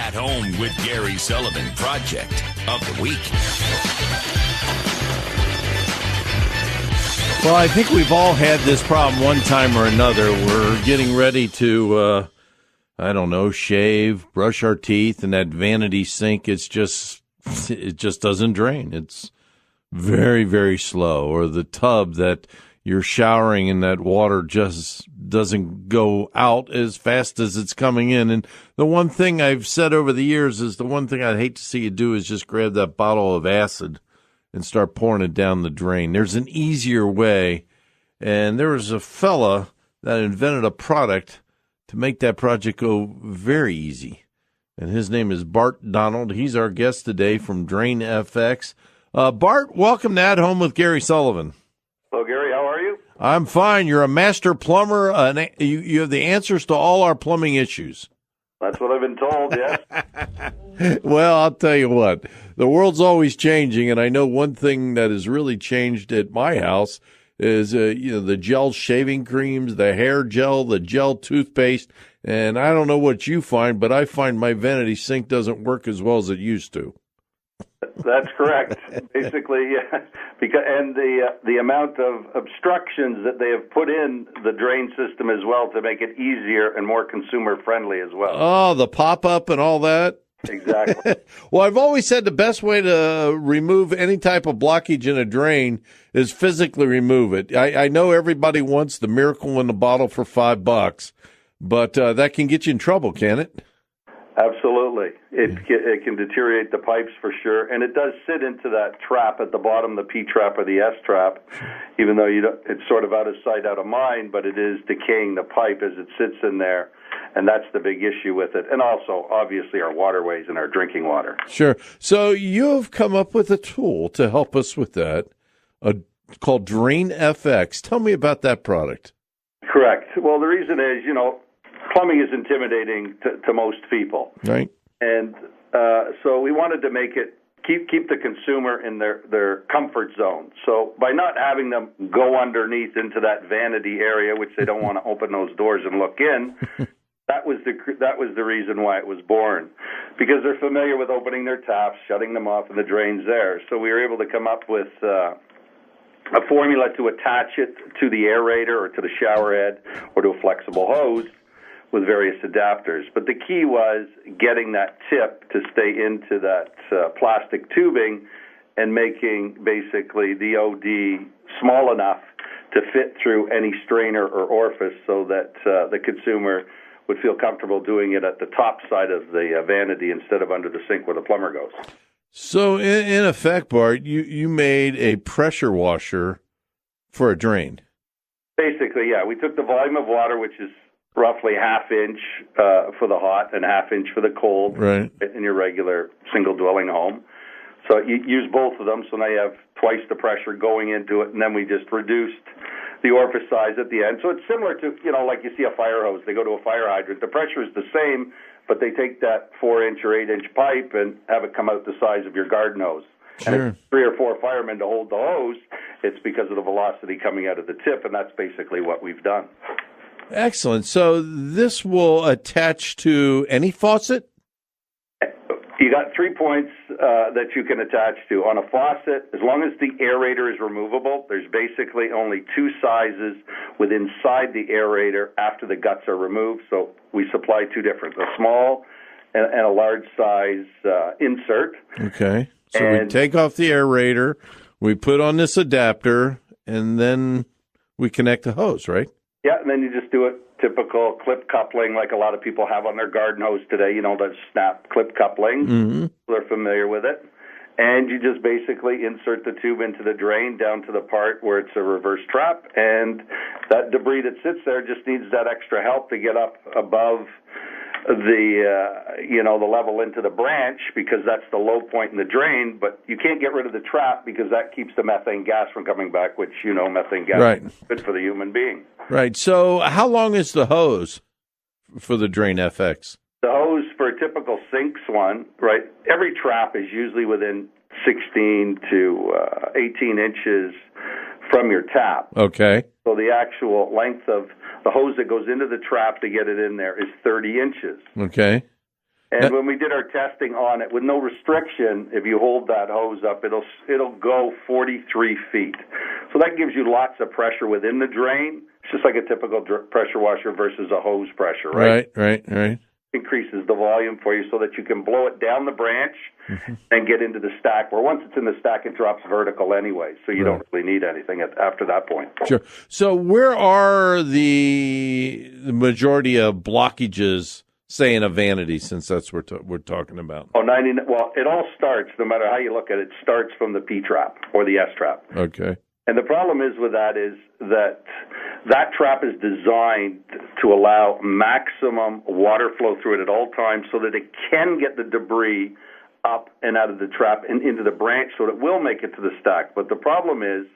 At Home with Gary Sullivan project of the week. Well, I think we've all had this problem one time or another. We're getting ready to, shave, brush our teeth, and that vanity sink, it just doesn't drain. It's very, very slow. Or the tub that you're showering in, that water just doesn't go out as fast as it's coming in. And the one thing I've said over the years is the one thing I'd hate to see you do is just grab that bottle of acid and start pouring it down the drain. There's an easier way, and there was a fella that invented a product to make that project go very easy, and his name is Bart Donald. He's our guest today from Drain FX. Bart, welcome to At Home with Gary Sullivan. Hello, Gary. How are you? I'm fine. You're a master plumber. You have the answers to all our plumbing issues. That's what I've been told, yes. Well, I'll tell you what. The world's always changing, and I know one thing that has really changed at my house is the gel shaving creams, the hair gel, the gel toothpaste, and I don't know what you find, but I find my vanity sink doesn't work as well as it used to. That's correct. Basically, yeah. And the amount of obstructions that they have put in the drain system as well to make it easier and more consumer friendly as well. Oh, the pop-up and all that? Exactly. Well, I've always said the best way to remove any type of blockage in a drain is physically remove it. I know everybody wants the miracle in the bottle for $5, but that can get you in trouble, can it? Absolutely. It can deteriorate the pipes for sure, and it does sit into that trap at the bottom, the P trap or the S trap, even though it's sort of out of sight, out of mind, but it is decaying the pipe as it sits in there, and that's the big issue with it. And also, obviously, our waterways and our drinking water. Sure. So you've come up with a tool to help us with that, called Drain FX. Tell me about that product. Correct. Well, the reason is, plumbing is intimidating to most people. Right. And so we wanted to make it keep the consumer in their comfort zone. So by not having them go underneath into that vanity area, which they don't want to open those doors and look in, that was the reason why it was born, because they're familiar with opening their taps, shutting them off, and the drain's there. So we were able to come up with a formula to attach it to the aerator or to the shower head or to a flexible hose with various adapters. But the key was getting that tip to stay into that plastic tubing and making basically the OD small enough to fit through any strainer or orifice so that the consumer would feel comfortable doing it at the top side of the vanity instead of under the sink where the plumber goes. So in effect, Bart, you made a pressure washer for a drain. Basically, yeah. We took the volume of water, which is roughly half-inch for the hot and half-inch for the cold, right, in your regular single-dwelling home. So you use both of them, so now you have twice the pressure going into it, and then we just reduced the orifice size at the end. So it's similar to, like you see a fire hose. They go to a fire hydrant. The pressure is the same, but they take that 4-inch or 8-inch pipe and have it come out the size of your garden hose. Sure. And it's 3 or 4 firemen to hold the hose. It's because of the velocity coming out of the tip, and that's basically what we've done. Excellent. So this will attach to any faucet? You got 3 points that you can attach to. On a faucet, as long as the aerator is removable, there's basically only 2 sizes inside the aerator after the guts are removed. So we supply 2 different, a small and a large size insert. Okay. So we take off the aerator, we put on this adapter, and then we connect the hose, right? Yeah, and then you just do it typical clip coupling like a lot of people have on their garden hose today, the snap clip coupling. Mm-hmm. They're familiar with it. And you just basically insert the tube into the drain down to the part where it's a reverse trap, and that debris that sits there just needs that extra help to get up above the level into the branch, because that's the low point in the drain. But you can't get rid of the trap because that keeps the methane gas from coming back, which methane gas is good for the human being. Right. So how long is the hose for the Drain FX? The hose for a typical sinks one, right? Every trap is usually within 16 to 18 inches from your tap. Okay. So the actual length of the hose that goes into the trap to get it in there is 30 inches. Okay. And when we did our testing on it, with no restriction, if you hold that hose up, it'll go 43 feet. So that gives you lots of pressure within the drain. It's just like a typical pressure washer versus a hose pressure, right? Right. Increases the volume for you so that you can blow it down the branch and get into the stack, where once it's in the stack, it drops vertical anyway, so you don't really need anything after that point. Sure. So where are the majority of blockages, say, in a vanity, since that's what we're talking about? Well, it all starts, no matter how you look at it, starts from the P-trap or the S-trap. Okay. And the problem is with that is that trap is designed to allow maximum water flow through it at all times so that it can get the debris up and out of the trap and into the branch so that it will make it to the stack. But the problem is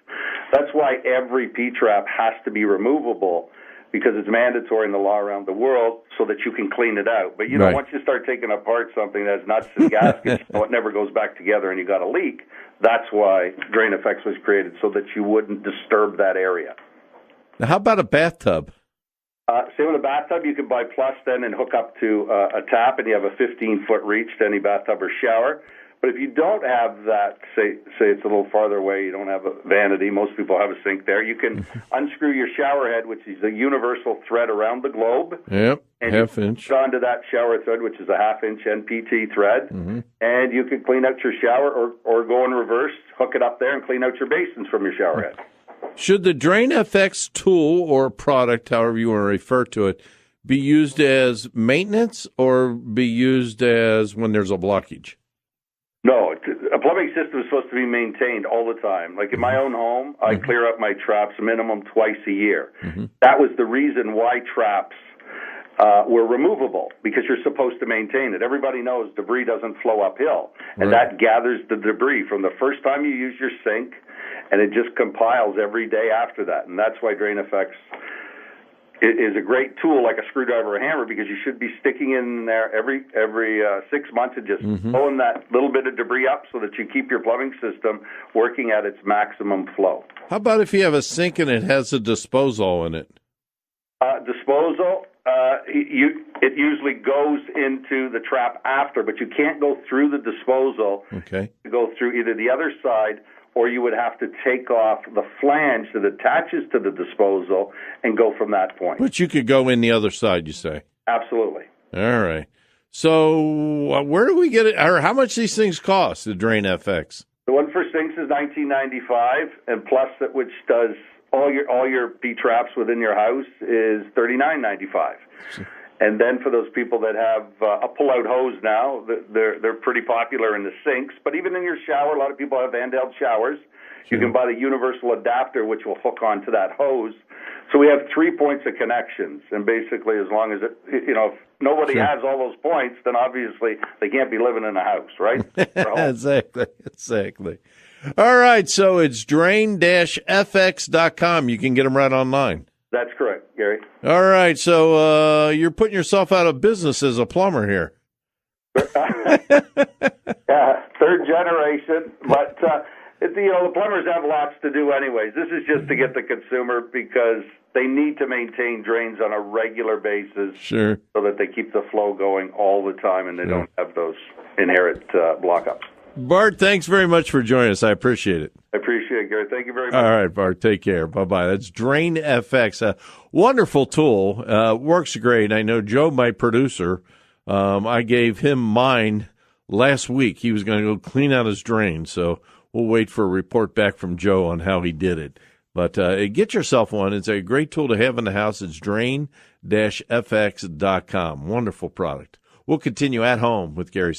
that's why every P-trap has to be removable, because it's mandatory in the law around the world so that you can clean it out. But, once you start taking apart something that has nuts and gaskets, it never goes back together and you got a leak. That's why Drain Effects was created, so that you wouldn't disturb that area. Now, how about a bathtub? Same with a bathtub. You can buy Plus then and hook up to a tap, and you have a 15-foot reach to any bathtub or shower. But if you don't have that, say it's a little farther away, you don't have a vanity, most people have a sink there, you can unscrew your shower head, which is a universal thread around the globe. Yep, and half-inch. Put onto that shower thread, which is a half-inch NPT thread, and you can clean out your shower or go in reverse, hook it up there, and clean out your basins from your shower head. Should the Drain FX tool or product, however you want to refer to it, be used as maintenance or be used as when there's a blockage? No, a plumbing system is supposed to be maintained all the time. Like in my own home, I clear up my traps minimum twice a year. That was the reason why traps were removable, because you're supposed to maintain it. Everybody knows debris doesn't flow uphill, and that gathers the debris from the first time you use your sink, and it just compiles every day after that. And that's why Drain Effects is a great tool, like a screwdriver or a hammer, because you should be sticking in there every 6 months and just pulling that little bit of debris up so that you keep your plumbing system working at its maximum flow. How about if you have a sink and it has a disposal in it? Disposal, it usually goes into the trap after, but you can't go through the disposal. Okay. You go through either the other side, or you would have to take off the flange that attaches to the disposal and go from that point. But you could go in the other side, you say? Absolutely. All right. So where do we get it, or how much these things cost, the Drain FX? The one for sinks is $19.95, and Plus, which does all your P-traps within your house, is $39.95. And then for those people that have a pull-out hose now, they're pretty popular in the sinks. But even in your shower, a lot of people have handheld showers. You can buy the universal adapter, which will hook onto that hose. So we have 3 points of connections. And basically, as long as if nobody has all those points, then obviously they can't be living in a house, right? Exactly. All right, so it's drain-fx.com. You can get them right online. That's correct, Gary. All right, so you're putting yourself out of business as a plumber here. Yeah, third generation, but the plumbers have lots to do anyways. This is just to get the consumer, because they need to maintain drains on a regular basis, sure, so that they keep the flow going all the time and they don't have those inherent block-ups. Bart, thanks very much for joining us. I appreciate it. I appreciate it, Gary. Thank you very much. All right, Bart, take care. Bye-bye. That's Drain FX, a wonderful tool. Works great. I know Joe, my producer, I gave him mine last week. He was going to go clean out his drain, so we'll wait for a report back from Joe on how he did it. But get yourself one. It's a great tool to have in the house. It's drain-fx.com. Wonderful product. We'll continue at home with Gary